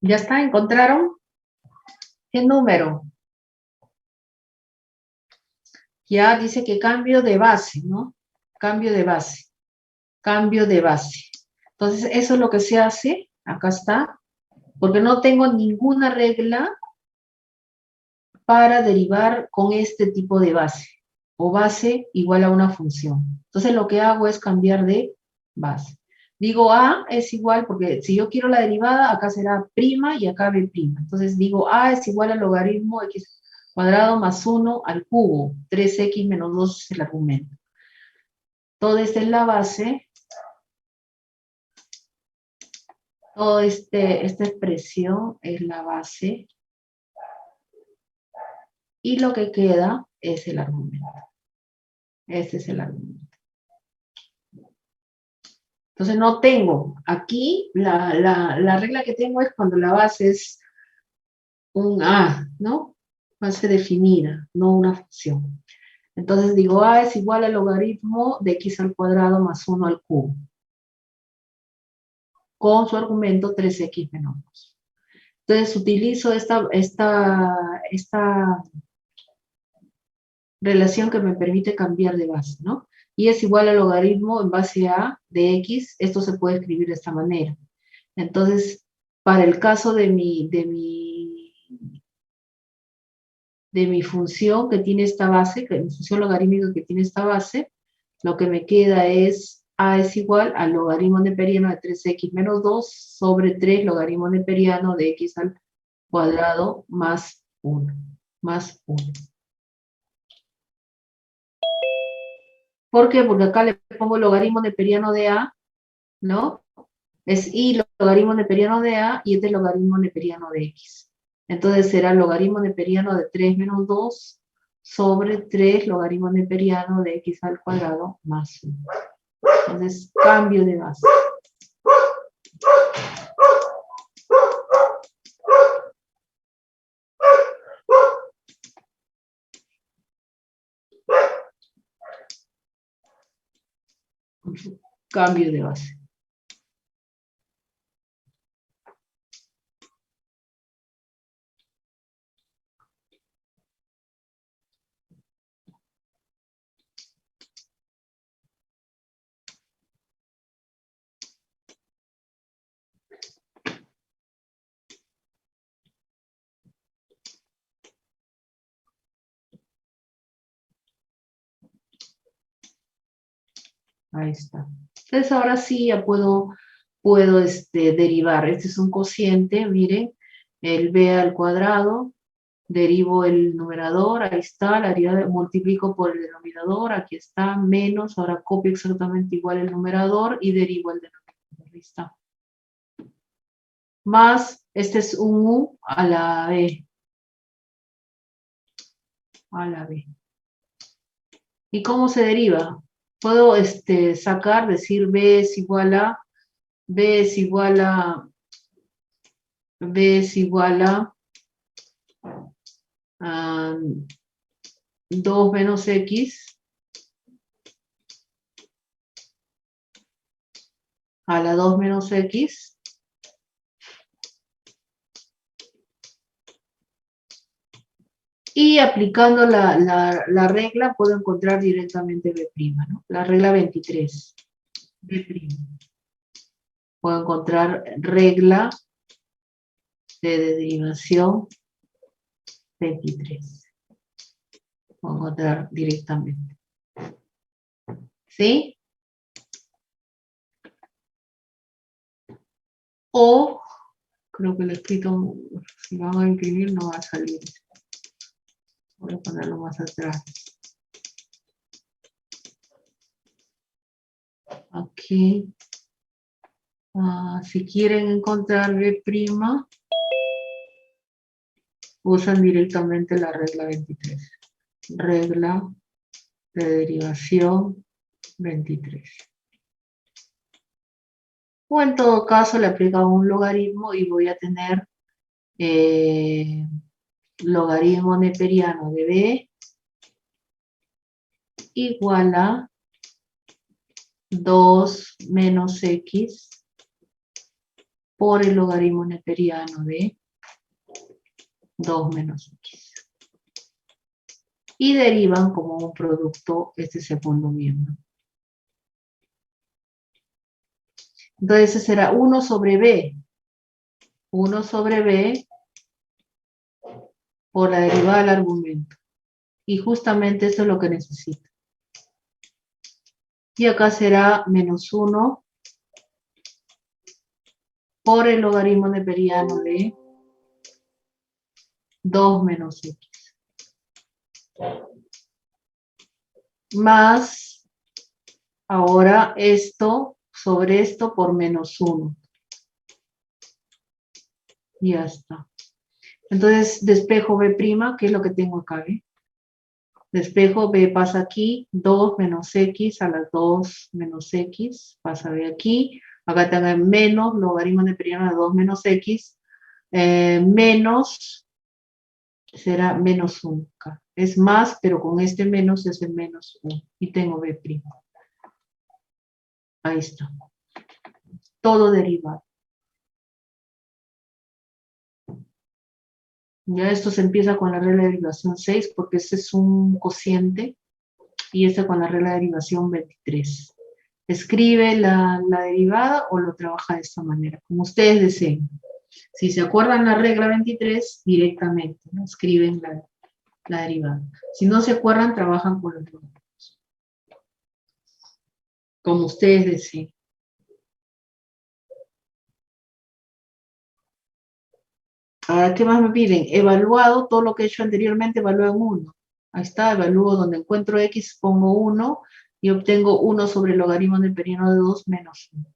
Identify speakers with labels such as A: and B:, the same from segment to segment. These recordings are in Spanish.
A: ¿Ya está? ¿Encontraron? ¿Qué número? Ya dice que cambio de base, ¿no? Cambio de base. Cambio de base. Entonces, eso es lo que se hace. Acá está. Porque no tengo ninguna regla para derivar con este tipo de base. O base igual a una función. Entonces, lo que hago es cambiar de base. Digo A es igual, porque si yo quiero la derivada, acá será prima y acá B prima. Entonces digo A es igual al logaritmo x cuadrado más 1 al cubo. 3x menos 2 es el argumento. Toda esta es la base. Toda esta expresión es la base. Y lo que queda es el argumento. Este es el argumento. Entonces no tengo, aquí la regla que tengo es cuando la base es un A, ¿no? Base definida, no una función. Entonces digo A es igual al logaritmo de x al cuadrado más 1 al cubo. Con su argumento 3x menos 2. Entonces utilizo esta relación que me permite cambiar de base, ¿no? Y es igual al logaritmo en base a de x, esto se puede escribir de esta manera. Entonces, para el caso de mi función que tiene esta base, que mi función logarítmica que tiene esta base, lo que me queda es A es igual al logaritmo neperiano de 3x menos 2 sobre 3 logaritmo neperiano de x al cuadrado más 1. Más 1. ¿Por qué? Porque acá le pongo el logaritmo neperiano de A, ¿no? Es y logaritmo neperiano de A y este es logaritmo neperiano de X. Entonces será el logaritmo neperiano de 3 menos 2 sobre 3 logaritmo neperiano de X al cuadrado más 1. Entonces, cambio de base. Cambio de base. Ahí está. Entonces ahora sí ya puedo derivar. Este es un cociente, miren, el b al cuadrado, derivo el numerador, ahí está, multiplico por el denominador, aquí está, menos, ahora copio exactamente igual el numerador y derivo el denominador, ahí está. Más, este es un u a la b. A la b. ¿Y cómo se deriva? Puedo sacar, decir b es igual a, b es igual a, b es igual a 2 menos x a la 2 menos x y aplicando la regla puedo encontrar directamente b', ¿no? La regla 23. B'. Puedo encontrar regla de derivación 23. Puedo encontrar directamente. ¿Sí? O, creo que lo he escrito, si van a imprimir no va a salir. Voy a ponerlo más atrás. Aquí. Si quieren encontrar B', usan directamente la regla 23. Regla de derivación 23. O en todo caso le aplican un logaritmo y voy a tener logaritmo neperiano de B igual a 2 menos X por el logaritmo neperiano de 2 menos x. Y derivan como un producto este segundo miembro. Entonces ese será 1 sobre b. 1 sobre b por la derivada del argumento. Y justamente eso es lo que necesito. Y acá será menos 1 por el logaritmo neperiano de 2 menos x. Más, ahora esto sobre esto por menos 1. Ya está. Entonces despejo b', que es lo que tengo acá, ¿eh? Despejo b pasa aquí, 2 menos x a las 2 menos x, pasa b aquí. Acá tengo menos logaritmo neperiano de 2 menos x, menos, será menos 1 acá. Es más, pero con este menos es el menos 1. Y tengo b'. Ahí está. Todo derivado. Ya esto se empieza con la regla de derivación 6, porque este es un cociente, y este con la regla de derivación 23. Escribe la derivada o lo trabaja de esta manera, como ustedes deseen. Si se acuerdan la regla 23, directamente, ¿no? Escriben la derivada. Si no se acuerdan, trabajan con los números. Como ustedes deseen. Ahora, ¿qué más me piden? Evaluado, todo lo que he hecho anteriormente, evalúo en 1. Ahí está, evalúo donde encuentro x, pongo 1 y obtengo 1 sobre el logaritmo neperiano de 2 menos 1.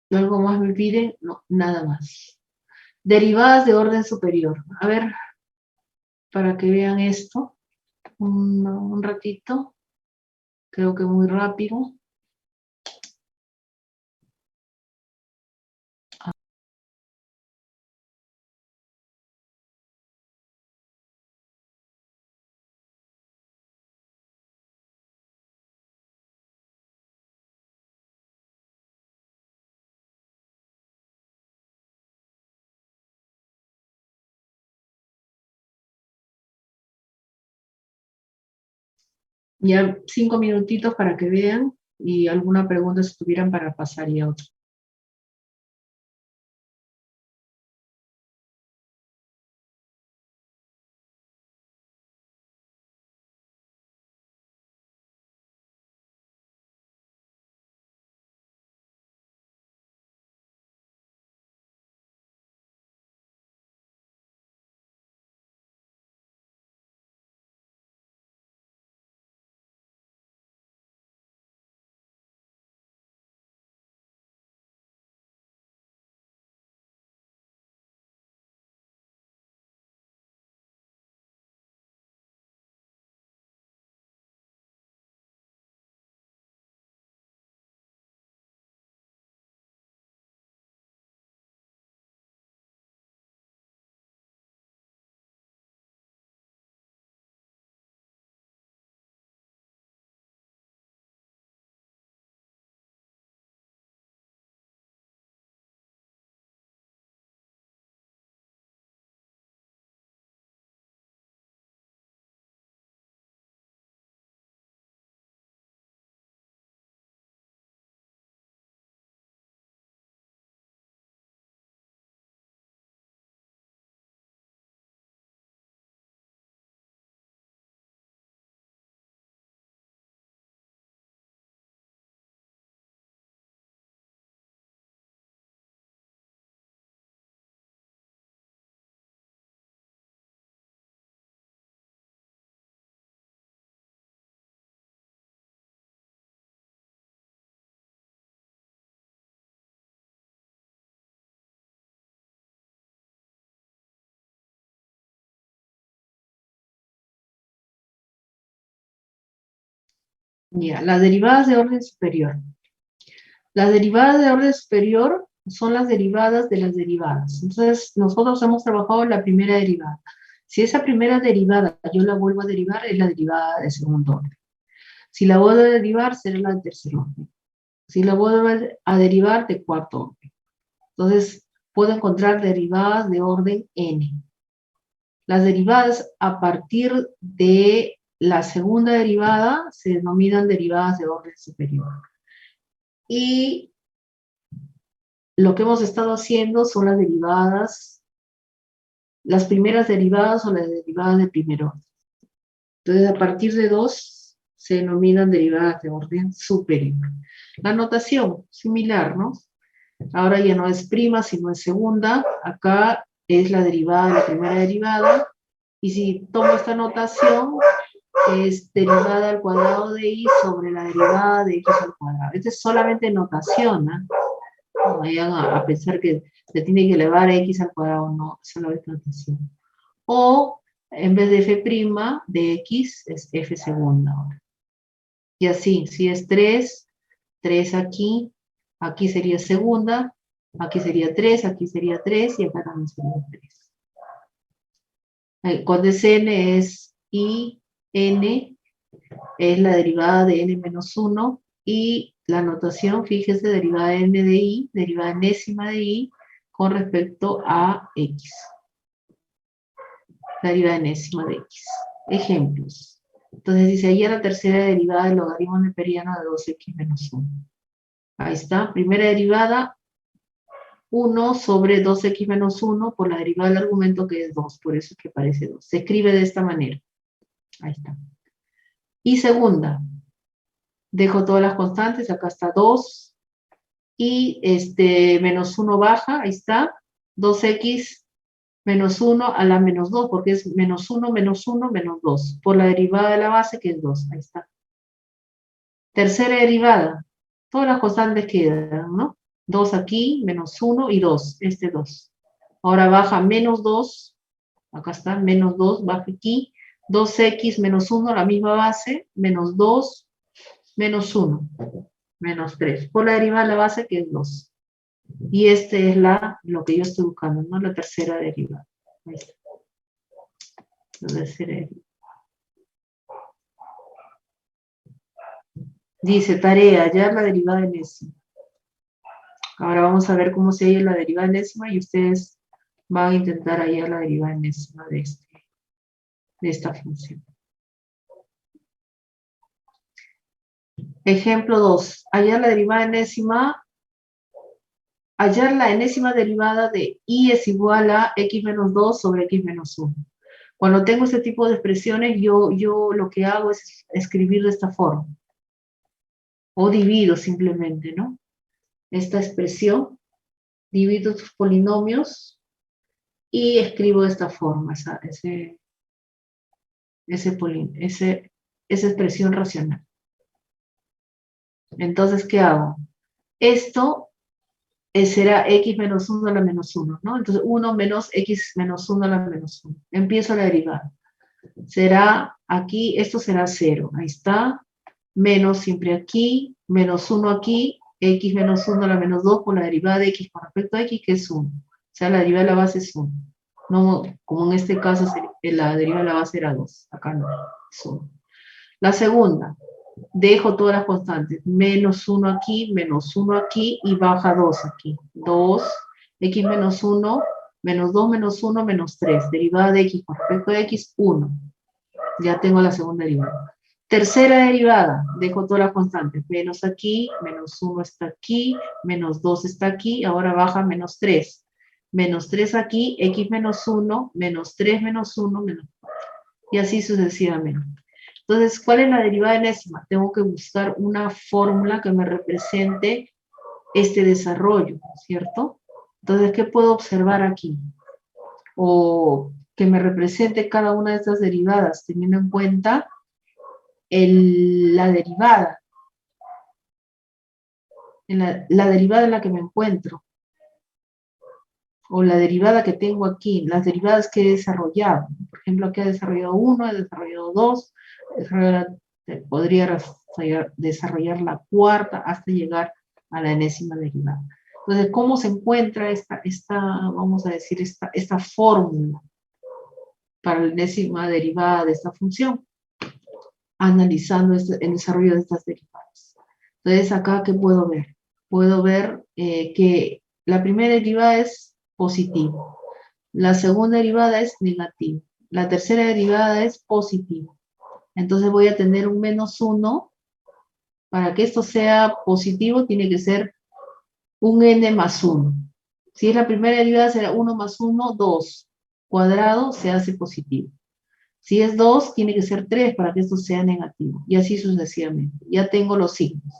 A: ¿Y algo más me piden? No, nada más. Derivadas de orden superior. A ver, para que vean esto, un ratito. Creo que muy rápido. Ya 5 minutitos para que vean y alguna pregunta si tuvieran para pasar y a otro. Ya, las derivadas de orden superior. Las derivadas de orden superior son las derivadas de las derivadas. Entonces, nosotros hemos trabajado la primera derivada. Si esa primera derivada yo la vuelvo a derivar, es la derivada de segundo orden. Si la vuelvo a derivar, será la de tercer orden. Si la vuelvo a derivar de cuarto orden. Entonces, puedo encontrar derivadas de orden n. Las derivadas a partir de la segunda derivada se denominan derivadas de orden superior. Y lo que hemos estado haciendo son las derivadas, las primeras derivadas o las derivadas de primer orden. Entonces, a partir de 2 se denominan derivadas de orden superior. La notación, similar, ¿no? Ahora ya no es prima, sino es segunda. Acá es la derivada de la primera derivada. Y si tomo esta notación, es derivada al cuadrado de y sobre la derivada de x al cuadrado. Esta es solamente notación, ¿eh? No vayan a pensar que se tiene que elevar a x al cuadrado, no, solamente notación. O en vez de f' de x, es f segunda ahora. Y así, si es 3, 3 aquí, aquí sería segunda, aquí sería 3, aquí sería 3 y acá también sería 3. Cuando es n es i, n, es la derivada de n menos 1 y la notación, fíjese, derivada de n de i, derivada enésima de i con respecto a x. La derivada enésima de x. Ejemplos. Entonces dice, ahí la tercera derivada del logaritmo neperiano de 2x menos 1. Ahí está, primera derivada, 1 sobre 2x menos 1 por la derivada del argumento que es 2, por eso es que parece 2. Se escribe de esta manera. Ahí está. Y segunda, dejo todas las constantes, acá está 2, y menos 1 baja, ahí está, 2x menos 1 a la menos 2, porque es menos 1, menos 1, menos 2, por la derivada de la base que es 2, ahí está. Tercera derivada, todas las constantes quedan, ¿no? 2 aquí, menos 1 y 2, 2. Ahora baja menos 2, acá está, menos 2, baja aquí, 2x menos 1, la misma base, menos 2, menos 1, menos 3, por la derivada de la base que es 2. Y es lo que yo estoy buscando, ¿no? La tercera derivada. Ahí está. La tercera derivada. Dice, tarea, hallar la derivada enésima. Ahora vamos a ver cómo se halla la derivada enésima y ustedes van a intentar hallar la derivada enésima de esta función. Ejemplo 2. Hallar la derivada enésima. Hallar la enésima derivada de y es igual a x menos 2 sobre x menos 1. Cuando tengo este tipo de expresiones, yo lo que hago es escribir de esta forma. O divido simplemente, ¿no? Esta expresión, divido sus polinomios y escribo de esta forma, esa expresión racional. Entonces, ¿qué hago? Esto será x menos 1 a la menos 1, ¿no? Entonces, 1 menos x menos 1 a la menos 1. Empiezo la derivada. Será aquí, esto será 0. Ahí está. Menos siempre aquí, menos 1 aquí, x menos 1 a la menos 2 por la derivada de x con respecto a x, que es 1. O sea, la derivada de la base es 1. No, como en este caso, la derivada de la base era 2. Acá no, es 1. La segunda, dejo todas las constantes. Menos 1 aquí, menos 1 aquí y baja 2 aquí. 2, x menos 1, menos 2 menos 1, menos 3. Derivada de x con respecto a x, 1. Ya tengo la segunda derivada. Tercera derivada, dejo todas las constantes. Menos aquí, menos 1 está aquí, menos 2 está aquí, ahora baja menos 3. Menos 3 aquí, x menos 1, menos 3 menos 1, menos 4. Y así sucesivamente. Entonces, ¿cuál es la derivada enésima? Tengo que buscar una fórmula que me represente este desarrollo, ¿cierto? Entonces, ¿qué puedo observar aquí? O que me represente cada una de estas derivadas, teniendo en cuenta la derivada. La derivada en la que me encuentro. O la derivada que tengo aquí, las derivadas que he desarrollado. Por ejemplo, aquí he desarrollado 1, he desarrollado 2, podría desarrollar la cuarta hasta llegar a la enésima derivada. Entonces, ¿cómo se encuentra vamos a decir, esta fórmula para la enésima derivada de esta función? Analizando el desarrollo de estas derivadas. Entonces, acá, ¿qué puedo ver? Puedo ver que la primera derivada es positiva. La segunda derivada es negativa. La tercera derivada es positiva. Entonces voy a tener un -1. Para que esto sea positivo, tiene que ser un n más 1. Si es la primera derivada, será 1 más 1, 2. Cuadrado se hace positivo. Si es 2, tiene que ser 3 para que esto sea negativo. Y así sucesivamente. Ya tengo los signos.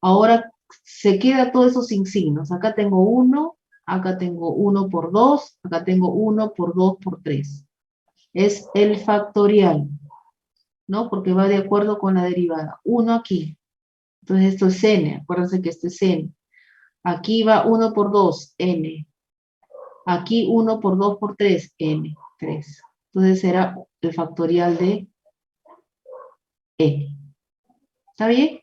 A: Ahora se queda todo eso sin signos. Acá tengo 1, acá tengo 1 por 2, acá tengo 1 por 2 por 3. Es el factorial, ¿no? Porque va de acuerdo con la derivada. 1 aquí. Entonces esto es n. Acuérdense que esto es n. Aquí va 1 por 2, n. Aquí 1 por 2 por 3, n. 3. Entonces será el factorial de n. ¿Está bien?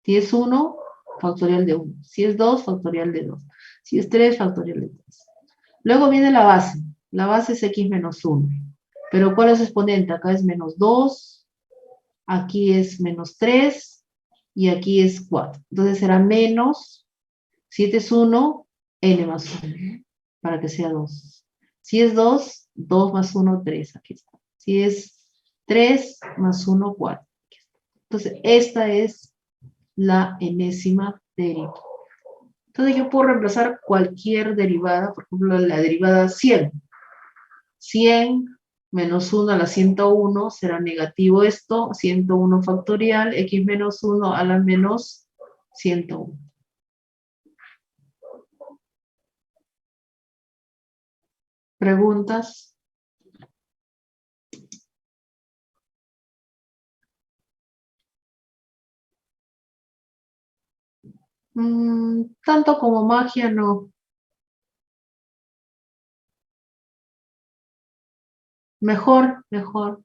A: Si es 1, factorial de 1. Si es 2, factorial de 2. Si es 3, factorial de 3. Luego viene la base. La base es x menos 1. Pero ¿cuál es su exponente? Acá es menos 2, aquí es menos 3 y aquí es 4. Entonces será menos, si este es 1, n más 1, para que sea 2. Si es 2, 2 más 1, 3. Aquí está. Si es 3 más 1, 4. Entonces esta es la enésima derivada. Entonces yo puedo reemplazar cualquier derivada, por ejemplo, la derivada 100. 100 menos 1 a la 101 será negativo esto, 101 factorial, x menos 1 a la menos 101. ¿Preguntas? Tanto como magia no. Mejor, mejor.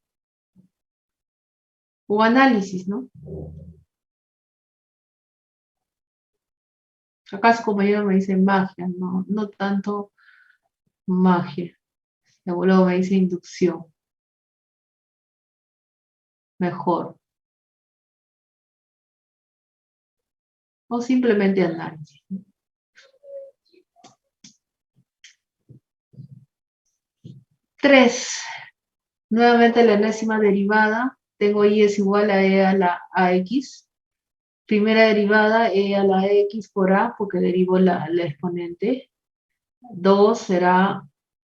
A: O análisis, ¿no? Acá su compañero me dice magia, no, no tanto magia. Luego me dice inducción. Mejor. O simplemente análisis. 3. Nuevamente la enésima derivada. Tengo y es igual a e a la ax. Primera derivada, e a la x por a, porque derivo la exponente. 2 será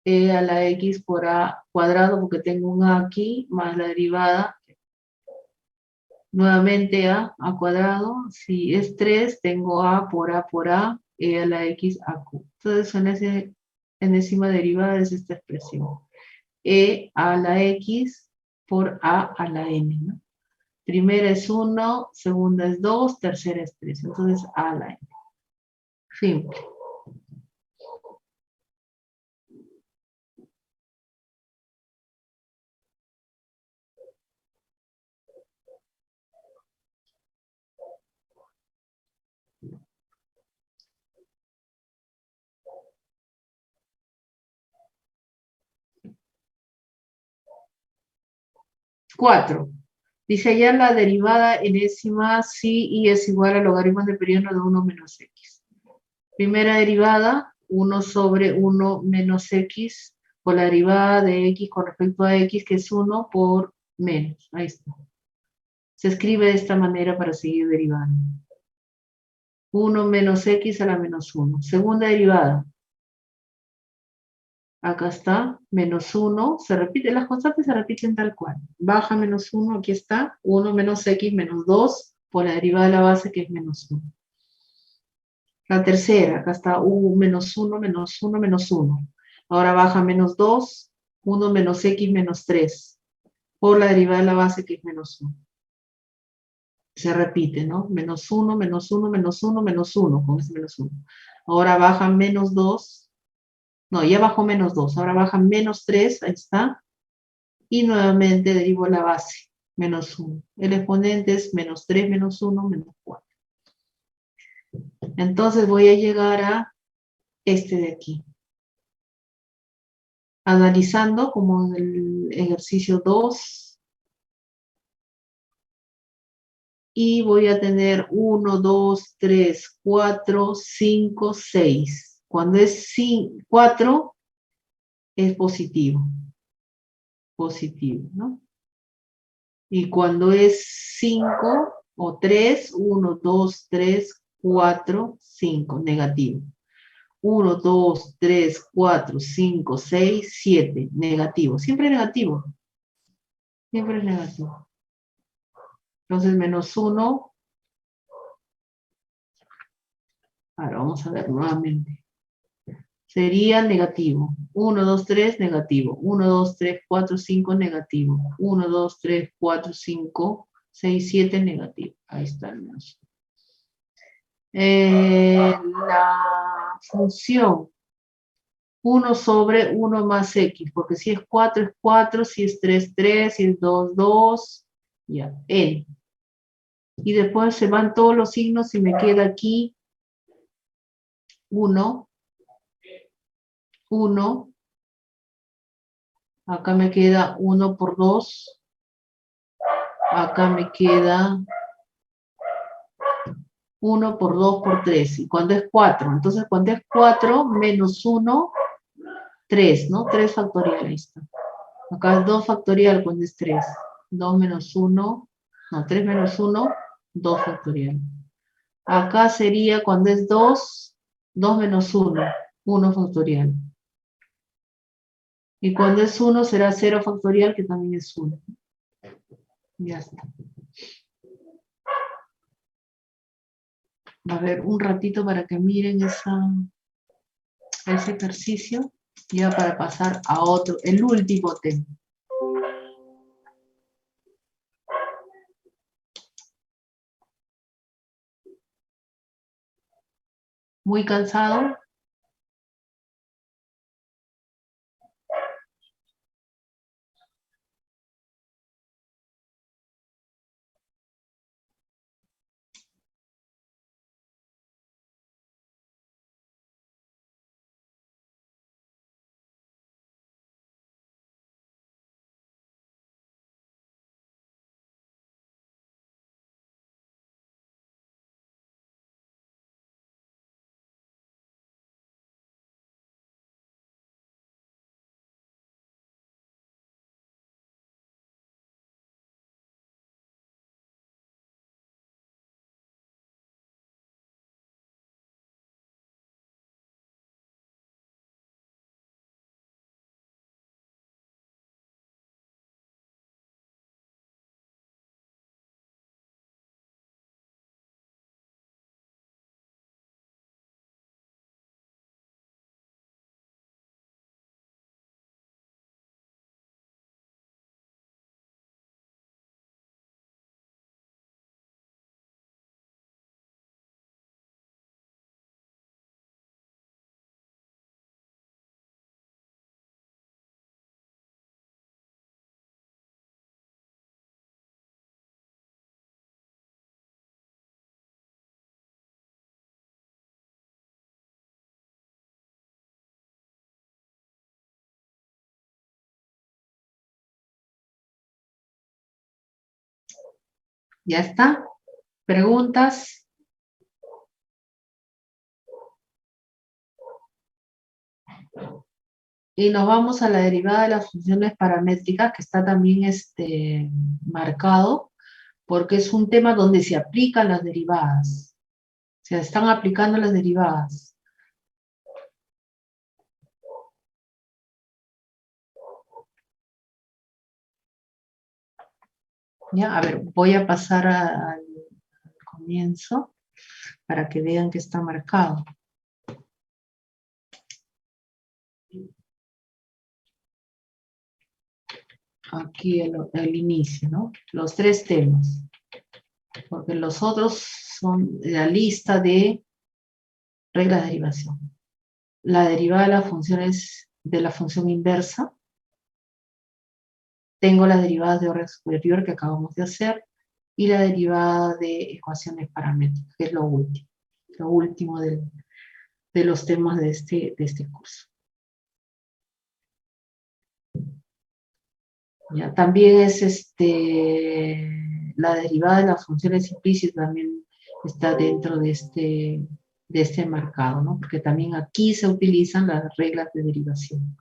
A: e a la x por a cuadrado, porque tengo un a aquí, más la derivada. Nuevamente a cuadrado. Si es 3, tengo a por a, e a la x a q. Entonces, enésima derivada es esta expresión. E a la x por a la n, ¿no? Primera es 1, segunda es 2, tercera es 3. Entonces, a la n. Simple. Cuatro. Dice hallar la derivada enésima si y es igual al logaritmo del periodo de 1 menos x. Primera derivada, 1 sobre 1 menos x por la derivada de x con respecto a x, que es 1 por menos. Ahí está. Se escribe de esta manera para seguir derivando. 1 menos x a la menos 1. Segunda derivada. Acá está, menos 1. Se repite, las constantes se repiten tal cual. Baja menos 1, aquí está. 1 menos x menos 2 por la derivada de la base, que es menos 1. La tercera, acá está menos 1, menos 1, menos 1. Ahora baja menos 2, 1 menos x menos 3, por la derivada de la base, que es menos 1. Se repite, ¿no? Menos 1, menos 1, menos 1, menos 1, con ese menos 1. Ahora baja menos 2, no, ya bajó menos 2, ahora baja menos 3, ahí está, y nuevamente derivo la base, menos 1. El exponente es menos 3, menos 1, menos 4. Entonces voy a llegar a este de aquí. Analizando, como en el ejercicio 2, y voy a tener 1, 2, 3, 4, 5, 6. Cuando es 4 es positivo, ¿no? Y cuando es 5 o 3, 1, 2, 3, 4, 5, negativo. 1, 2, 3, 4, 5, 6, 7, negativo. Siempre negativo. Siempre es negativo. Entonces, menos 1. Ahora vamos a ver nuevamente. Sería negativo. 1, 2, 3, negativo. 1, 2, 3, 4, 5, negativo. 1, 2, 3, 4, 5, 6, 7, negativo. Ahí está el menos. La función 1 sobre 1 más x, porque si es 4 es 4, si es 3, 3, si es 2, 2, ya, n. Y después se van todos los signos y me queda aquí 1, 1, acá me queda 1 por 2, acá me queda 1 por 2 por 3, y cuando es 4, entonces cuando es 4 menos 1, 3, ¿no? 3 factorial, ahí está. Acá es 2 factorial cuando es 3, 2 menos 1, no, 3 menos 1, 2 factorial. Acá sería cuando es 2, 2 menos 1, 1 factorial. Y cuando es 1 será 0 factorial, que también es 1. Ya está. A ver, un ratito para que miren ese ejercicio, ya para pasar a otro, el último tema. ¿Muy cansado? ¿Ya está? ¿Preguntas? Y nos vamos a la derivada de las funciones paramétricas, que está también marcado, porque es un tema donde se aplican las derivadas. Se están aplicando las derivadas. Ya, a ver, voy a pasar al comienzo para que vean que está marcado. Aquí el inicio, ¿no? Los 3 temas. Porque los otros son la lista de reglas de derivación. La derivada de las funciones de la función inversa. Tengo las derivadas de orden superior que acabamos de hacer. Y la derivada de ecuaciones paramétricas, que es lo último de los temas de este curso. Ya, también es la derivada de las funciones implícitas también está dentro de este marcado, ¿no? Porque también aquí se utilizan las reglas de derivación.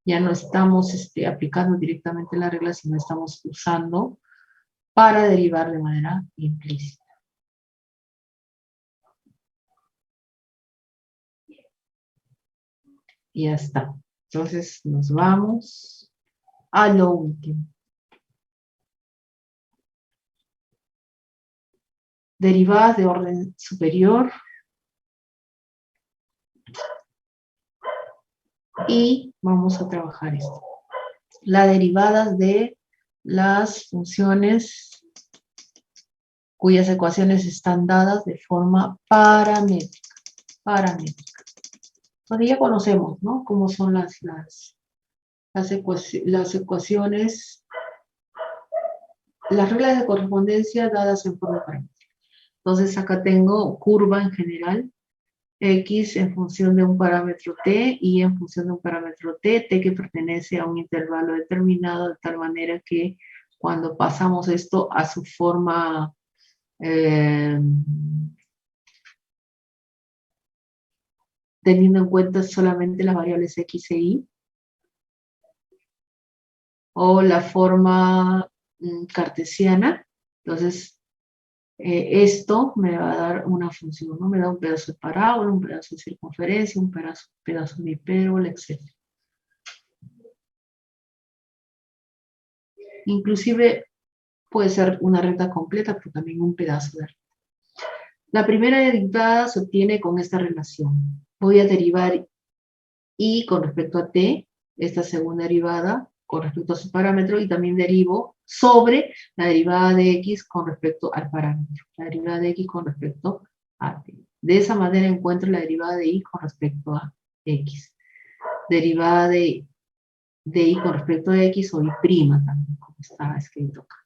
A: Ya no estamos aplicando directamente las reglas, sino estamos usando para derivar de manera implícita. Y ya está. Entonces nos vamos a lo último. Derivadas de orden superior. Y vamos a trabajar esto. Las derivadas de las funciones cuyas ecuaciones están dadas de forma paramétrica. Entonces ya conocemos, ¿no? Cómo son las ecuaciones, las reglas de correspondencia dadas en forma paramétrica. Entonces acá tengo curva en general, X en función de un parámetro T y en función de un parámetro T que pertenece a un intervalo determinado de tal manera que cuando pasamos esto a su forma teniendo en cuenta solamente las variables X e Y, o la forma cartesiana, entonces esto me va a dar una función, ¿no? Me da un pedazo de parábola, un pedazo de circunferencia, un pedazo de hipérbola, etc. Inclusive puede ser una recta completa, pero también un pedazo de recta. La primera derivada se obtiene con esta relación. Voy a derivar y con respecto a t, esta segunda derivada con respecto a su parámetro, y también derivo sobre la derivada de x con respecto al parámetro. La derivada de x con respecto a t. De esa manera encuentro la derivada de y con respecto a x. Derivada de y con respecto a x o y' también, como está escrito acá.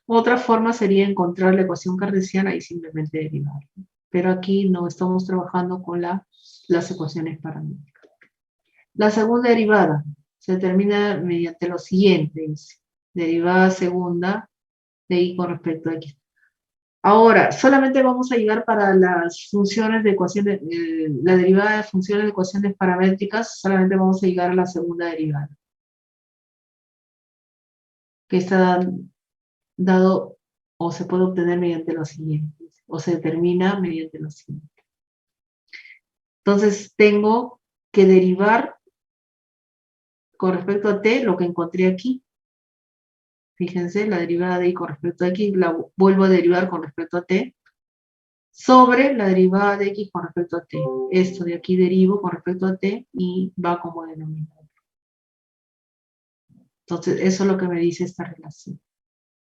A: Otra forma sería encontrar la ecuación cartesiana y simplemente derivar. Pero aquí no estamos trabajando con las ecuaciones paramétricas. La segunda derivada se determina mediante lo siguiente. Derivada segunda de y con respecto a x. Ahora, solamente vamos a llegar para las funciones de ecuaciones, la derivada de funciones de ecuaciones paramétricas, solamente vamos a llegar a la segunda derivada. Que está dado o se puede obtener mediante lo siguiente, o se determina mediante lo siguiente. Entonces tengo que derivar con respecto a t lo que encontré aquí. Fíjense, la derivada de y con respecto a x la vuelvo a derivar con respecto a t sobre la derivada de x con respecto a t. Esto de aquí derivo con respecto a t y va como denominador. Entonces eso es lo que me dice esta relación.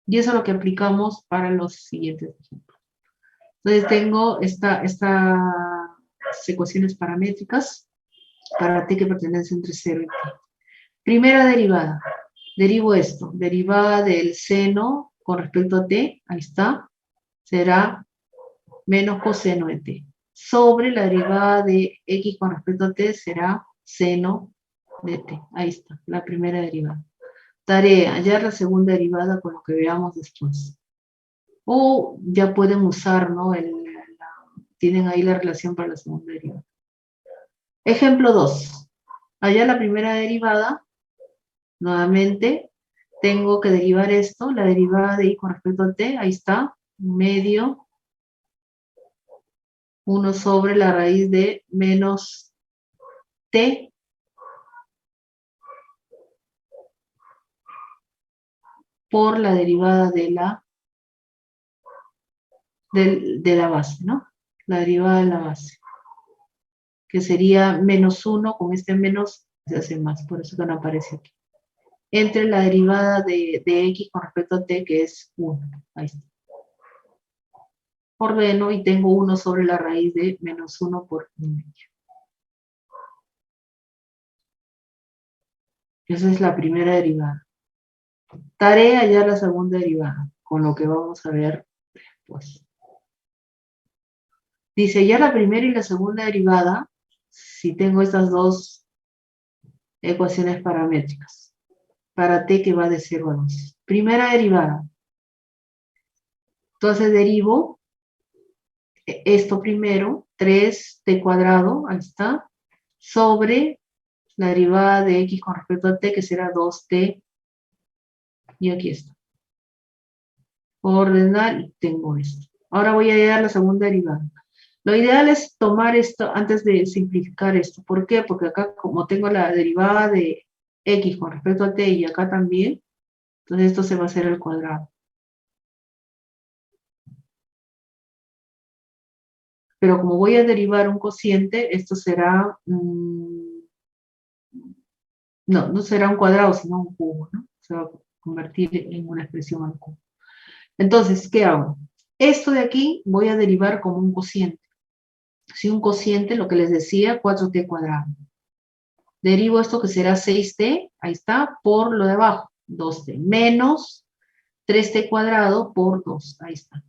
A: Y eso es lo que aplicamos para los siguientes ejemplos. Entonces tengo estas ecuaciones paramétricas para t que pertenece entre 0 y t. Primera derivada. Derivo esto. Derivada del seno con respecto a t, ahí está, será menos coseno de t. Sobre la derivada de x con respecto a t será seno de t. Ahí está, la primera derivada. Tarea, hallar la segunda derivada con lo que veamos después. O ya pueden usar, ¿no? Tienen ahí la relación para la segunda derivada. Ejemplo 2. Hallar la primera derivada. Nuevamente, tengo que derivar esto, la derivada de y con respecto a t, ahí está, medio 1 sobre la raíz de menos t por la derivada de la base, ¿no? La derivada de la base, que sería menos 1, con este menos se hace más, por eso que no aparece aquí. Entre la derivada de x con respecto a t, que es 1, ahí está. Ordeno y tengo 1 sobre la raíz de menos 1 por 1 medio. Esa es la primera derivada. Tarea hallar la segunda derivada, con lo que vamos a ver después. Dice, hallar la primera y la segunda derivada, si tengo estas dos ecuaciones paramétricas. para t que va de 0 a 2. Primera derivada. Entonces derivo esto primero, 3t cuadrado, ahí está, sobre la derivada de x con respecto a t, que será 2t, y aquí está. Puedo ordenar y tengo esto. Ahora voy a hallar la segunda derivada. Lo ideal es tomar esto antes de simplificar esto. ¿Por qué? Porque acá como tengo la derivada de x con respecto a t y acá también, entonces esto se va a hacer al cuadrado. Pero como voy a derivar un cociente, esto será, no será un cuadrado, sino un cubo, ¿no? Se va a convertir en una expresión al cubo. Entonces, ¿qué hago? Esto de aquí voy a derivar como un cociente. Si un cociente, lo que les decía, 4t cuadrado. Derivo esto que será 6t, ahí está, por lo de abajo, 2t, menos 3t cuadrado por 2, ahí está.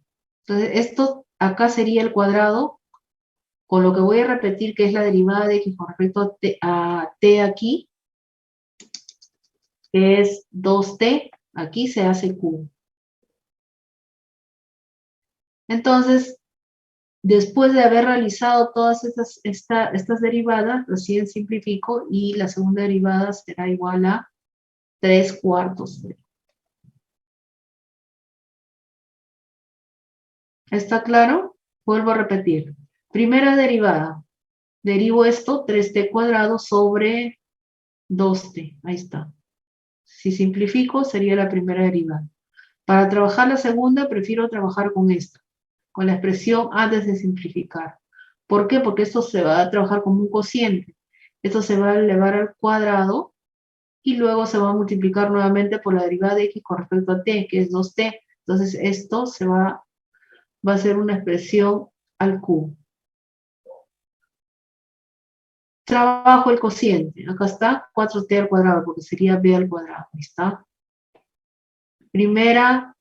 A: Entonces, esto acá sería el cuadrado, con lo que voy a repetir que es la derivada de x con respecto a t aquí, que es 2t, aquí se hace cubo. Entonces, después de haber realizado todas estas derivadas, recién simplifico y la segunda derivada será igual a 3 cuartos. ¿Está claro? Vuelvo a repetir. Primera derivada. Derivo esto, 3t cuadrado sobre 2t. Ahí está. Si simplifico, sería la primera derivada. Para trabajar la segunda, prefiero trabajar con esta, con la expresión antes de simplificar. ¿Por qué? Porque esto se va a trabajar como un cociente. Esto se va a elevar al cuadrado y luego se va a multiplicar nuevamente por la derivada de x con respecto a t, que es 2t. Entonces esto va a ser una expresión al cubo. Trabajo el cociente. Acá está 4t al cuadrado, porque sería b al cuadrado. Ahí está. Primera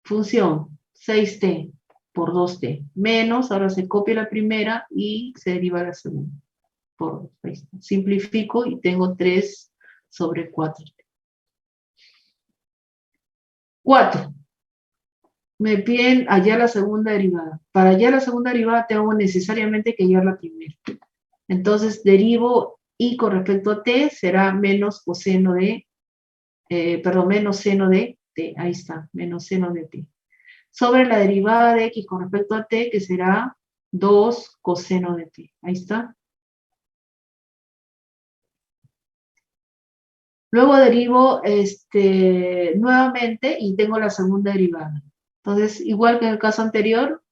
A: función, 6t por 2t. Menos, ahora se copia la primera y se deriva la segunda. Por 2. Ahí está. Simplifico y tengo 3 sobre 4. 4. Me piden hallar la segunda derivada. Para hallar la segunda derivada tengo necesariamente que hallar la primera. Entonces derivo y con respecto a t será menos coseno de, menos seno de t. Ahí está, menos seno de t. Sobre la derivada de x con respecto a t, que será 2 coseno de t. Ahí está. Luego derivo nuevamente y tengo la segunda derivada. Entonces, igual que en el caso anterior,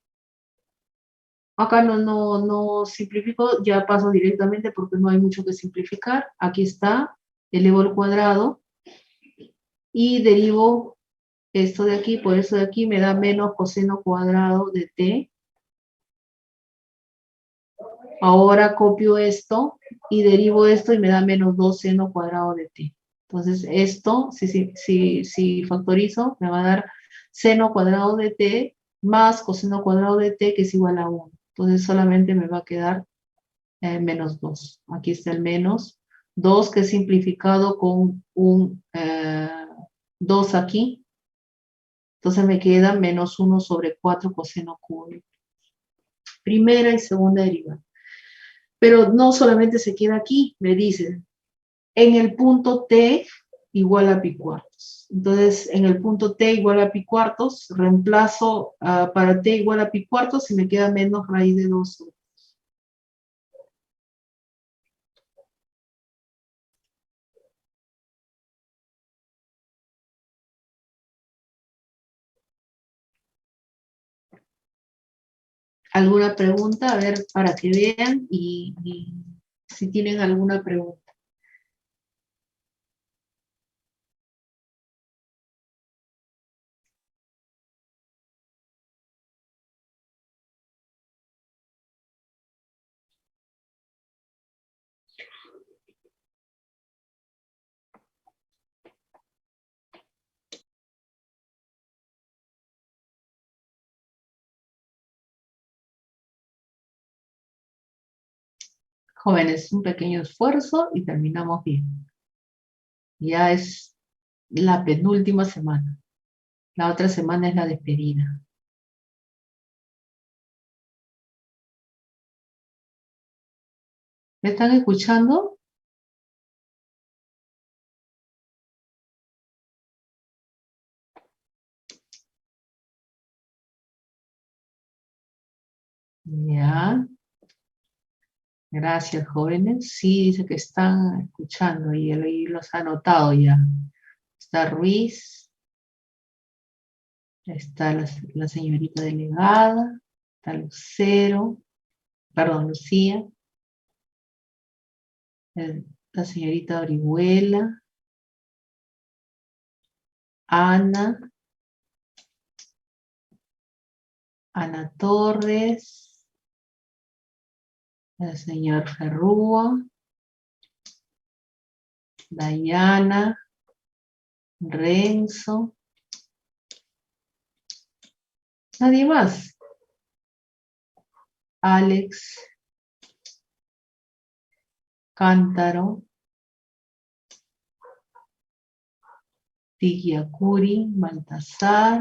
A: acá no simplifico, ya paso directamente porque no hay mucho que simplificar. Aquí está, elevo al cuadrado y derivo esto de aquí, por eso de aquí me da menos coseno cuadrado de t. Ahora copio esto y derivo esto y me da menos 2 seno cuadrado de t. Entonces esto, si factorizo, me va a dar seno cuadrado de t más coseno cuadrado de t, que es igual a 1. Entonces solamente me va a quedar menos 2. Aquí está el menos 2, que es simplificado con un 2 aquí. Entonces me queda menos 1 sobre 4 coseno cúbico. Primera y segunda derivada. Pero no solamente se queda aquí, me dicen, en el punto t igual a pi cuartos. Entonces, en el punto t igual a pi cuartos, reemplazo para t igual a pi cuartos y me queda menos raíz de 2. ¿Alguna pregunta? A ver, para que vean y si tienen alguna pregunta. Jóvenes, un pequeño esfuerzo y terminamos bien. Ya es la penúltima semana. La otra semana es la despedida. ¿Me están escuchando? Ya. Gracias, jóvenes. Sí, dice que están escuchando y ahí los ha anotado ya. Está Ruiz, está la señorita delegada, está Lucero, perdón, Lucía, la señorita Orihuela, Ana, Ana Torres, el señor Ferrúa, Dayana, Renzo, nadie más. Alex, Cántaro, Tigiacuri, Baltasar,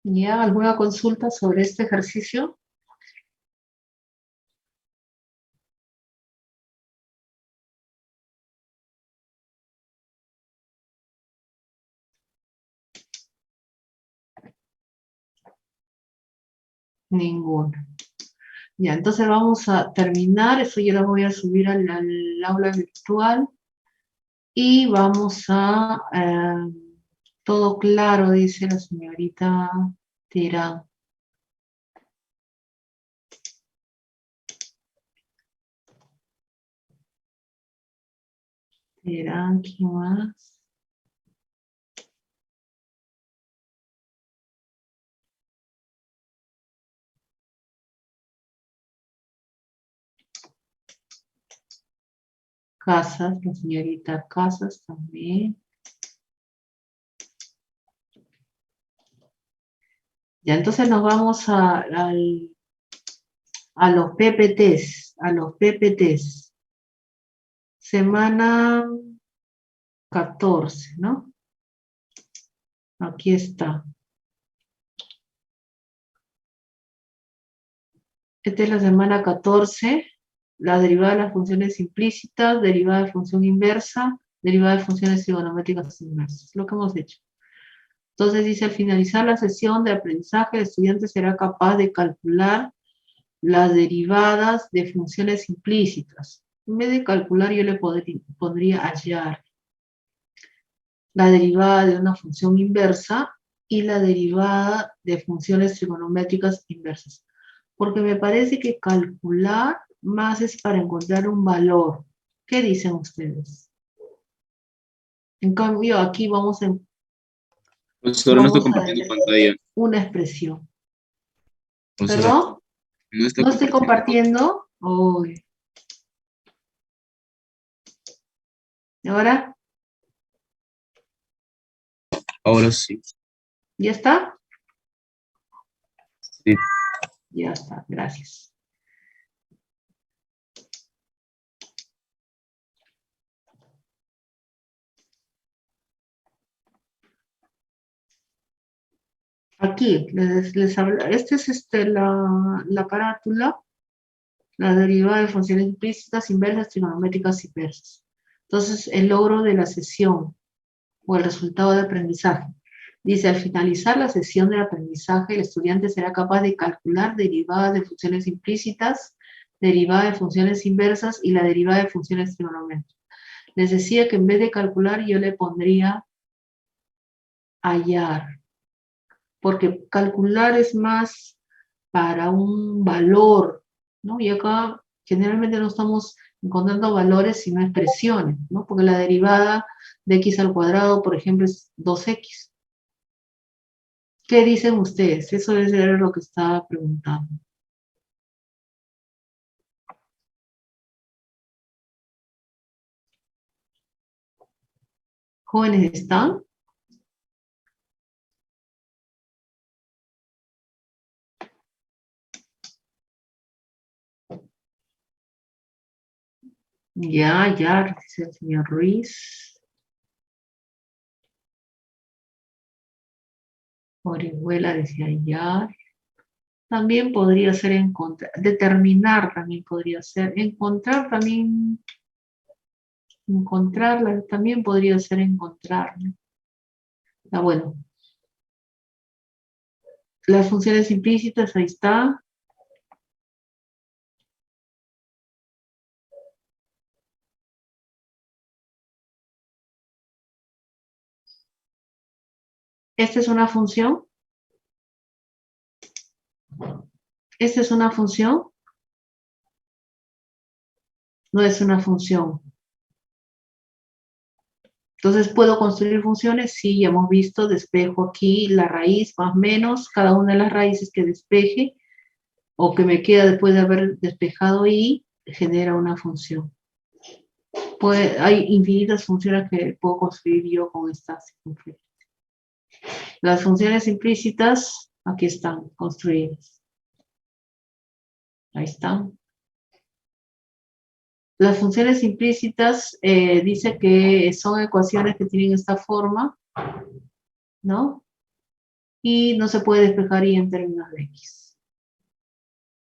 A: ¿ya? ¿Alguna consulta sobre este ejercicio? Ninguna. Ya, entonces vamos a terminar, eso yo lo voy a subir al aula virtual y vamos a, todo claro, dice la señorita Terán. Terán, ¿quién más? Casas, la señorita Casas también. Ya, entonces nos vamos a los PPTs, a los PPTs. Semana 14, ¿no? Aquí está. Esta es la semana 14, la derivada de las funciones implícitas, derivada de función inversa, derivada de funciones trigonométricas inversas, lo que hemos hecho. Entonces dice, al finalizar la sesión de aprendizaje, el estudiante será capaz de calcular las derivadas de funciones implícitas. En vez de calcular, yo le pondría hallar la derivada de una función inversa y la derivada de funciones trigonométricas inversas. Porque me parece que calcular más es para encontrar un valor. ¿Qué dicen ustedes? En cambio, aquí vamos a
B: Profesora, no estoy compartiendo pantalla.
A: una expresión.
B: Profesora,
A: ¿Perdón?
B: no está
A: ¿No estoy
B: compartiendo.
A: compartiendo? Uy. ¿Y ahora?
B: Ahora sí.
A: ¿Ya está?
B: Sí.
A: Ya está, gracias. Aquí, les hablo, esta es la carátula, la derivada de funciones implícitas, inversas, trigonométricas inversas. Entonces, el logro de la sesión o el resultado de aprendizaje. Dice, al finalizar la sesión de aprendizaje, el estudiante será capaz de calcular derivadas de funciones implícitas, derivada de funciones inversas y la derivada de funciones trigonométricas. Les decía que en vez de calcular, yo le pondría hallar, porque calcular es más para un valor, ¿no? Y acá generalmente no estamos encontrando valores sino expresiones, ¿no? Porque la derivada de x al cuadrado, por ejemplo, es 2x. ¿Qué dicen ustedes? Eso es lo que estaba preguntando. ¿Jóvenes están? Ya, dice el señor Ruiz. Orihuela decía ya. También podría ser encontrar, determinar también podría ser, encontrar también, encontrarla también podría ser encontrar, ¿no? Ah, bueno, las funciones implícitas, ahí está. Esta es una función. Esta es una función. No es una función. Entonces, ¿puedo construir funciones? Sí, ya hemos visto, despejo aquí la raíz más menos, cada una de las raíces que despeje o que me queda después de haber despejado y genera una función. Hay infinitas funciones que puedo construir yo con esta circunferencia. Las funciones implícitas, aquí están construidas. Ahí están. Las funciones implícitas dice que son ecuaciones que tienen esta forma, ¿no? Y no se puede despejar y en términos de x.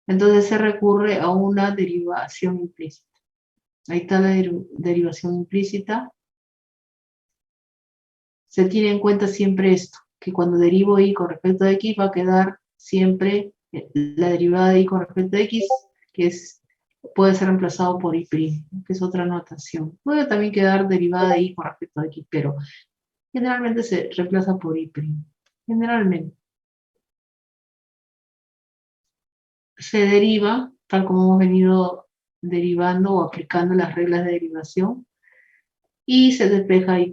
A: Entonces se recurre a una derivación implícita. Ahí está la derivación implícita. Se tiene en cuenta siempre esto, que cuando derivo y con respecto a x va a quedar siempre la derivada de y con respecto a x, que puede ser reemplazado por y', que es otra notación. Puede también quedar derivada de y con respecto a x, pero generalmente se reemplaza por y'. Generalmente. Se deriva, tal como hemos venido derivando o aplicando las reglas de derivación, y se despeja y',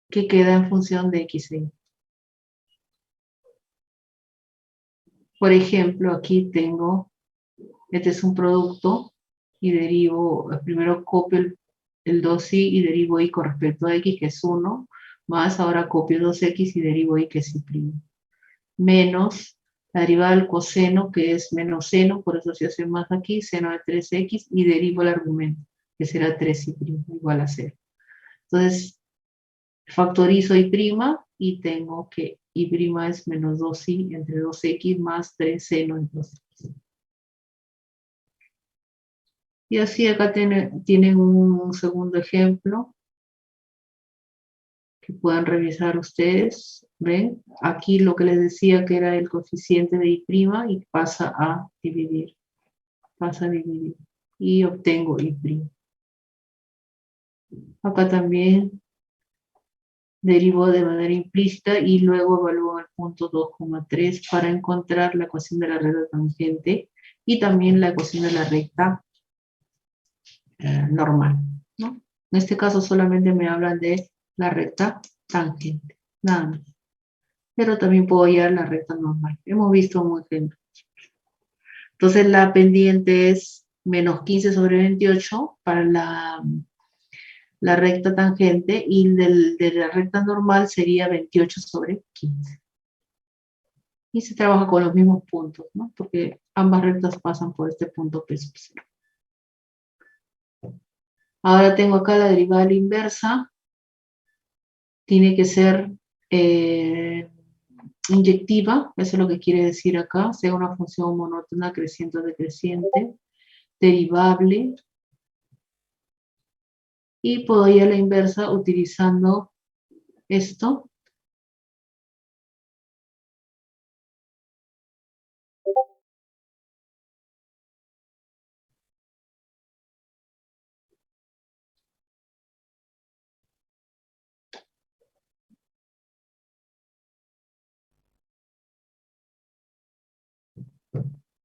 A: que queda en función de x e y. Por ejemplo, aquí tengo, este es un producto, y derivo, primero copio el 2y y derivo y con respecto a x, que es 1, más ahora copio 2x y derivo y, que es y', menos la derivada del coseno, que es menos seno, por eso se hace más aquí, seno de 3x, y derivo el argumento, que será 3y' igual a 0. Entonces, factorizo y', y tengo que y' es menos 2y entre 2x más 3 seno de 2x. Y así acá tienen un segundo ejemplo que puedan revisar ustedes. ¿Ven? Aquí lo que les decía que era el coeficiente de y' y pasa a dividir. Pasa a dividir. Y obtengo y'. Acá también derivo de manera implícita y luego evalúo el punto 2,3 para encontrar la ecuación de la recta tangente y también la ecuación de la recta normal, ¿no? En este caso solamente me hablan de la recta tangente, nada más. Pero también puedo hallar la recta normal. Hemos visto un ejemplo. Entonces la pendiente es menos 15 sobre 28 para la recta tangente y de la recta normal sería 28 sobre 15. Y se trabaja con los mismos puntos, ¿no? Porque ambas rectas pasan por este punto P sub 0. Ahora tengo acá la derivada a la inversa. Tiene que ser inyectiva, eso es lo que quiere decir acá, sea una función monótona creciente o decreciente, derivable, y puedo ir a la inversa utilizando esto.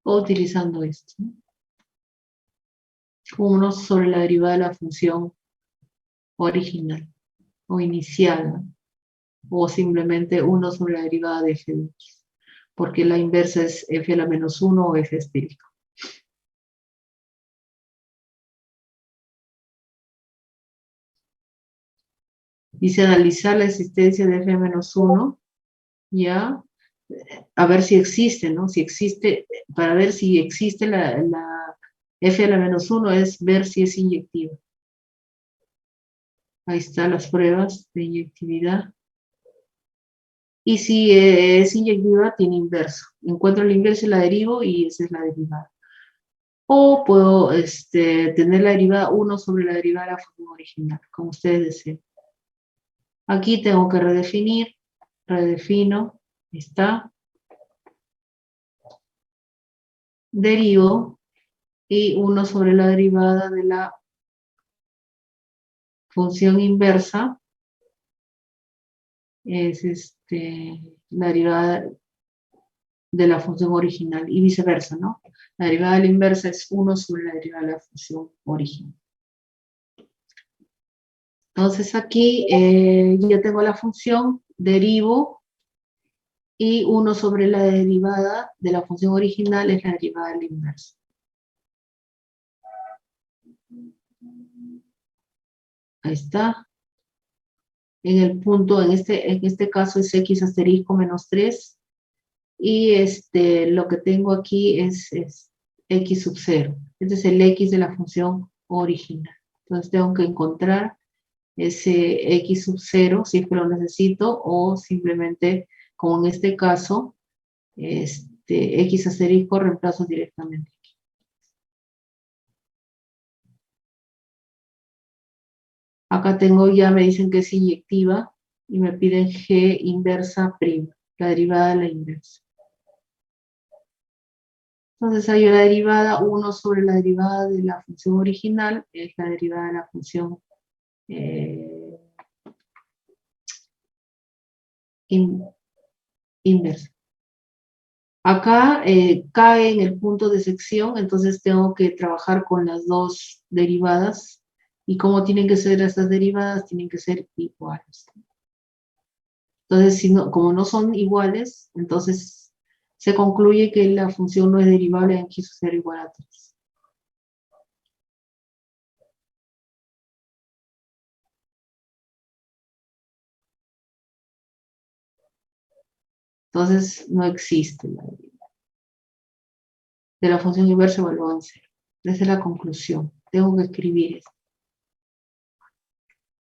A: o utilizando esto, ¿no? 1 sobre la derivada de la función original o inicial, ¿no? O simplemente 1 sobre la derivada de f de x, porque la inversa es f a la menos 1 o f esférico. Dice analizar la existencia de f menos 1, ya, a ver si existe, ¿no? Si existe, para ver si existe la f a la menos 1 es ver si es inyectiva. Ahí están las pruebas de inyectividad. Y si es inyectiva, tiene inverso. Encuentro el inverso y la derivo y esa es la derivada. O puedo tener la derivada 1 sobre la derivada de la función original, como ustedes deseen. Aquí tengo que redefinir, redefino, ahí está. Derivo y 1 sobre la derivada de la función inversa es la derivada de la función original y viceversa, ¿no? La derivada de la inversa es 1 sobre la derivada de la función original. Entonces aquí ya tengo la función, derivo, y 1 sobre la derivada de la función original es la derivada de la inversa. Ahí está. En el punto, en este caso es x asterisco menos 3. Y lo que tengo aquí es x sub 0. Este es el x de la función original. Entonces tengo que encontrar ese x sub 0 si es que lo necesito, o simplemente, como en este caso, x asterisco reemplazo directamente. Acá tengo, ya me dicen que es inyectiva y me piden g inversa prima, la derivada de la inversa. Entonces hay la derivada 1 sobre la derivada de la función original, es la derivada de la función inversa. Acá cae en el punto de sección, entonces tengo que trabajar con las dos derivadas. ¿Y cómo tienen que ser estas derivadas? Tienen que ser iguales. Entonces, como no son iguales, entonces se concluye que la función no es derivable en x sub 0 igual a 3. Entonces, no existe la derivada de la función inversa evaluada en 0. Esa es la conclusión. Tengo que escribir esto.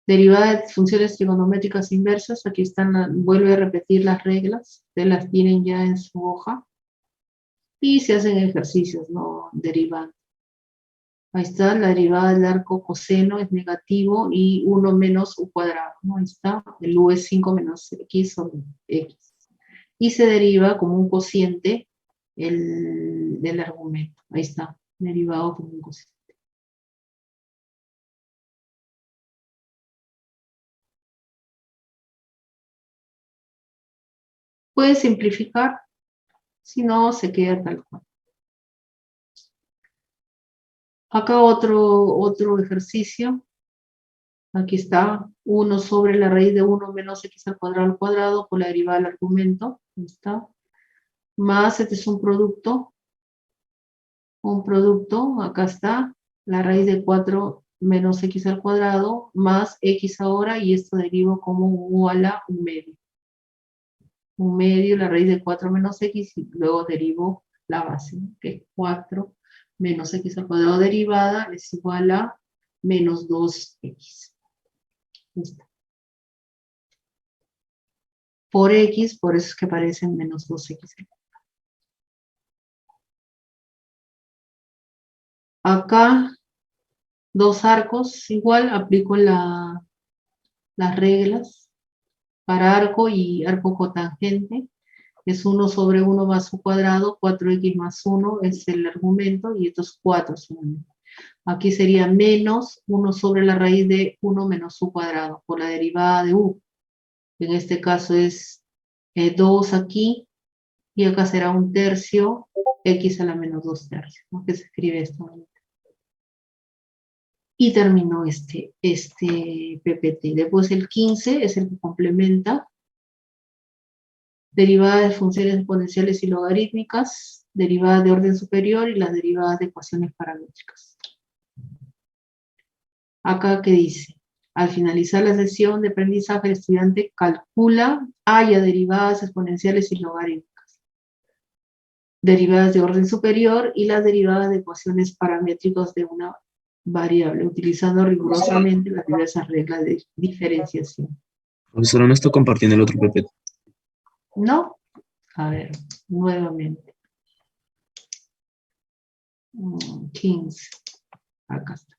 A: Derivada de funciones trigonométricas inversas. Aquí están, vuelve a repetir las reglas. Ustedes las tienen ya en su hoja. Y se hacen ejercicios, ¿no? Derivando. Ahí está, la derivada del arco coseno es negativo y 1 menos u cuadrado, ¿no? Ahí está, el u es 5 menos x sobre x. Y se deriva como un cociente del argumento. Ahí está, derivado como un cociente. Puede simplificar, si no se queda tal cual. Acá otro ejercicio. Aquí está, 1 sobre la raíz de 1 menos x al cuadrado por la derivada del argumento. Ahí está. Más, este es un producto, acá está, la raíz de 4 menos x al cuadrado, más x ahora, y esto derivo como u a la un medio. Un medio, la raíz de 4 menos x, y luego derivo la base, ¿no? Que es 4 menos x al cuadrado derivada es igual a menos 2x. Listo. Por x, por eso es que aparecen menos 2x. Acá, dos arcos, igual aplico las reglas para arco y arco cotangente. Es 1 sobre 1 más su cuadrado, 4x más 1 es el argumento, y estos 4 son. Aquí sería menos 1 sobre la raíz de 1 menos su cuadrado, por la derivada de u. En este caso es 2 aquí, y acá será 1/3 x a la menos 2/3, ¿no? Que se escribe esto. Y terminó este PPT. Después el 15 es el que complementa derivadas de funciones exponenciales y logarítmicas, derivadas de orden superior y las derivadas de ecuaciones paramétricas. Acá, ¿qué dice? Al finalizar la sesión de aprendizaje, el estudiante calcula, haya derivadas exponenciales y logarítmicas, derivadas de orden superior y las derivadas de ecuaciones paramétricas de una variable, utilizando rigurosamente las diversas reglas de diferenciación.
B: Profesora, no está compartiendo el otro PPT.
A: ¿No? A ver, nuevamente. 15. Acá está.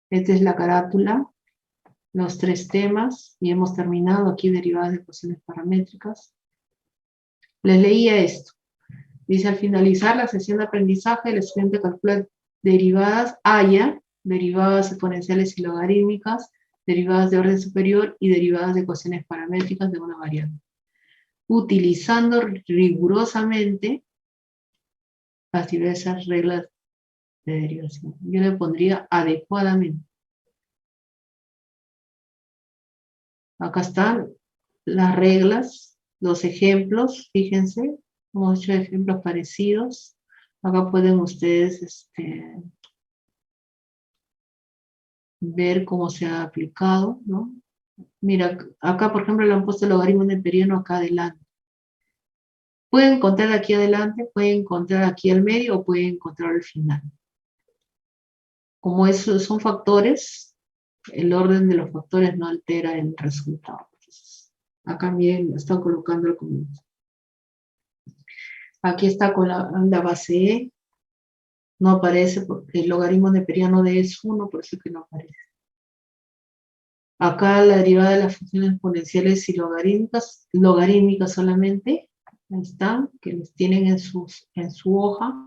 A: Esta es la carátula, los 3 temas, y hemos terminado aquí derivadas de ecuaciones paramétricas. Les leía esto. Dice, al finalizar la sesión de aprendizaje, el estudiante calcula derivadas, haya derivadas exponenciales y logarítmicas, derivadas de orden superior y derivadas de ecuaciones paramétricas de una variable, utilizando rigurosamente las diversas reglas de derivación. Yo le pondría adecuadamente. Acá están las reglas, los ejemplos, fíjense, hemos hecho ejemplos parecidos. Acá pueden ustedes ver cómo se ha aplicado, ¿no? Mira, acá por ejemplo le han puesto el logaritmo neperiano acá adelante. Pueden encontrar aquí adelante, pueden encontrar aquí al medio o pueden encontrar al final. Como esos son factores, el orden de los factores no altera el resultado. Entonces, acá miren, están colocando el comienzo. Aquí está con la base E. No aparece porque el logaritmo neperiano de E es 1, por eso que no aparece. Acá la derivada de las funciones exponenciales y logarítmicas solamente. Ahí están, que los tienen en su hoja.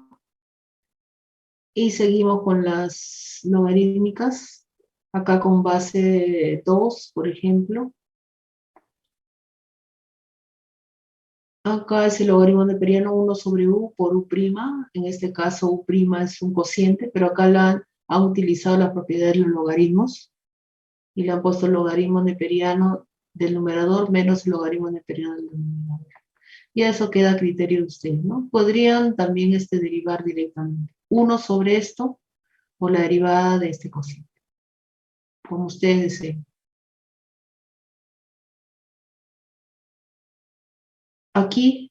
A: Y seguimos con las logarítmicas. Acá con base 2, por ejemplo. Acá es el logaritmo neperiano 1 sobre u por u'. En este caso u' es un cociente, pero acá han utilizado la propiedad de los logaritmos y le han puesto el logaritmo neperiano del numerador menos el logaritmo neperiano del denominador. Y eso queda a criterio de ustedes, ¿no? Podrían también derivar directamente 1 sobre esto o la derivada de este cociente, como ustedes deseen. Aquí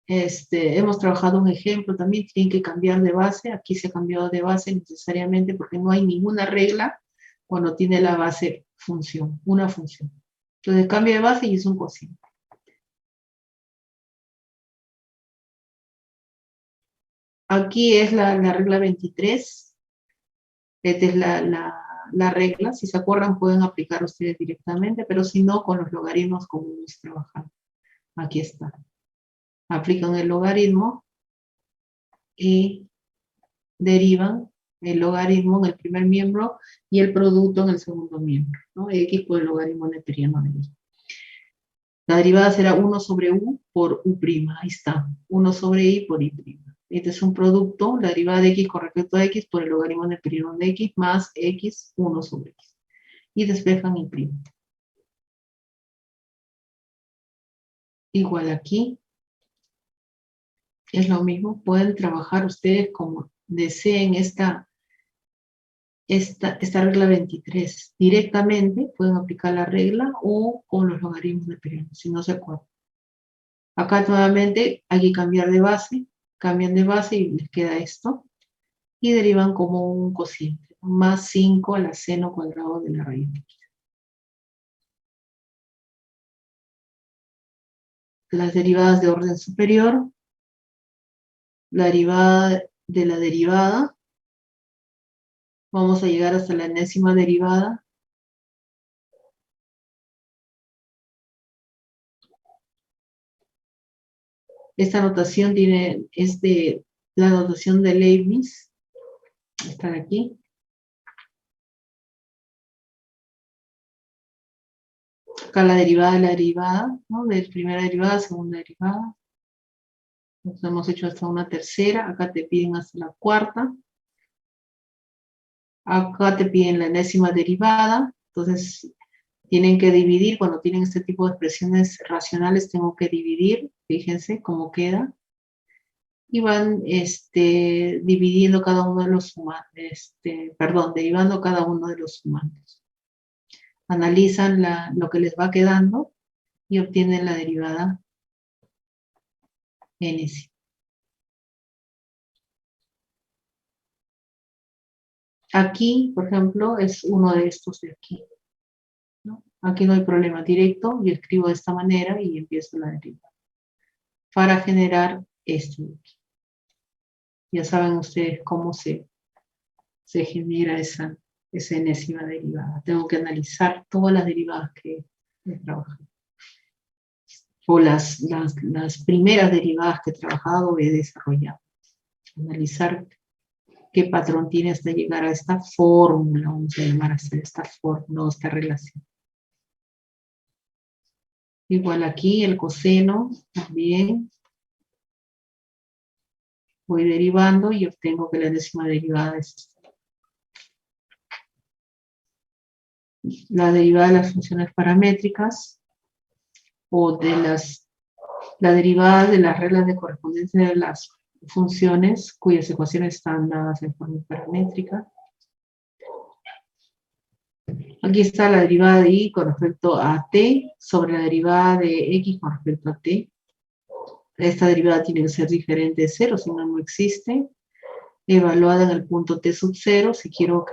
A: hemos trabajado un ejemplo también, tienen que cambiar de base. Aquí se ha cambiado de base necesariamente porque no hay ninguna regla cuando tiene la base función, una función. Entonces cambia de base y es un cociente. Aquí es la regla 23. Esta es la regla. Si se acuerdan pueden aplicar ustedes directamente, pero si no, con los logaritmos como hemos trabajado. Aquí está. Aplican el logaritmo y derivan el logaritmo en el primer miembro y el producto en el segundo miembro, ¿no? X por el logaritmo neperiano de y. La derivada será 1 sobre u por u'. Ahí está. 1 sobre i por i'. Este es un producto, la derivada de x con respecto a x por el logaritmo neperiano de x más x 1 sobre x. Y despejan i'. Igual aquí. Es lo mismo. Pueden trabajar ustedes como deseen esta regla 23. Directamente pueden aplicar la regla o con los logaritmos neperianos, si no se acuerdan. Acá nuevamente hay que cambiar de base. Cambian de base y les queda esto. Y derivan como un cociente. Más 5 a la seno cuadrado de la raíz de x. Las derivadas de orden superior. La derivada de la derivada. Vamos a llegar hasta la enésima derivada. Esta notación es de la notación de Leibniz. Está aquí. Acá la derivada de la derivada, ¿no? De primera derivada, segunda derivada. Nos hemos hecho hasta una tercera. Acá te piden hasta la cuarta. Acá te piden la enésima derivada. Entonces, tienen que dividir. Cuando tienen este tipo de expresiones racionales, tengo que dividir. Fíjense cómo queda. Y van dividiendo cada uno de los sumandos. Derivando cada uno de los sumandos. Analizan lo que les va quedando y obtienen la derivada enésima. Aquí, por ejemplo, es uno de estos de aquí, ¿no? Aquí no hay problema directo, yo escribo de esta manera y empiezo la derivada. Para generar esto de aquí. Ya saben ustedes cómo se genera esa enésima derivada. Tengo que analizar todas las derivadas que he trabajado. O las primeras derivadas que he trabajado he desarrollado. Analizar qué patrón tiene hasta llegar a esta fórmula, vamos a llamar así, esta fórmula o esta relación. Igual aquí el coseno también. Voy derivando y obtengo que la enésima derivada es esta. La derivada de las funciones paramétricas o de la derivada de las reglas de correspondencia de las funciones cuyas ecuaciones están dadas en forma paramétrica. Aquí está la derivada de y con respecto a t sobre la derivada de x con respecto a t. Esta derivada tiene que ser diferente de 0, si no, no existe. Evaluada en el punto t sub 0, si quiero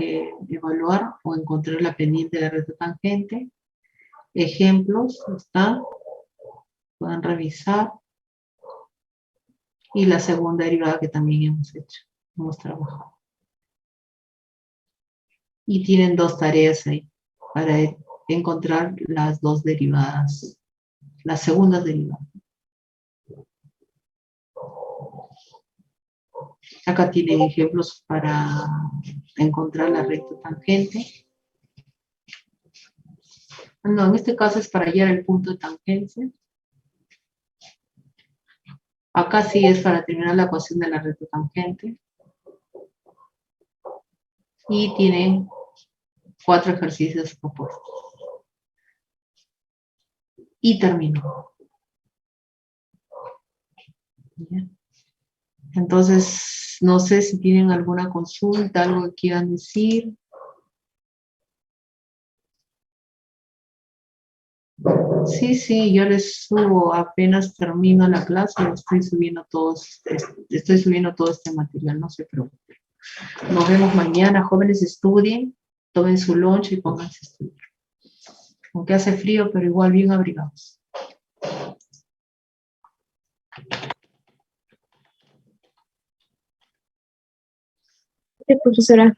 A: evaluar o encontrar la pendiente de la recta tangente. Ejemplos, están, pueden revisar. Y la segunda derivada que también hemos trabajado. Y tienen dos tareas ahí para encontrar las dos derivadas, las segundas derivadas. Acá tienen ejemplos para encontrar la recta tangente. No, en este caso es para hallar el punto de tangencia. Acá sí es para terminar la ecuación de la recta tangente. Y tienen 4 ejercicios propuestos. Y terminó. Bien. Entonces, no sé si tienen alguna consulta, algo que quieran decir. Sí, yo les subo, apenas termino la clase, estoy subiendo todo este material, no se preocupen. Nos vemos mañana, jóvenes, estudien, tomen su lunch y pónganse a estudiar. Aunque hace frío, pero igual bien abrigados.
C: Sí, profesora.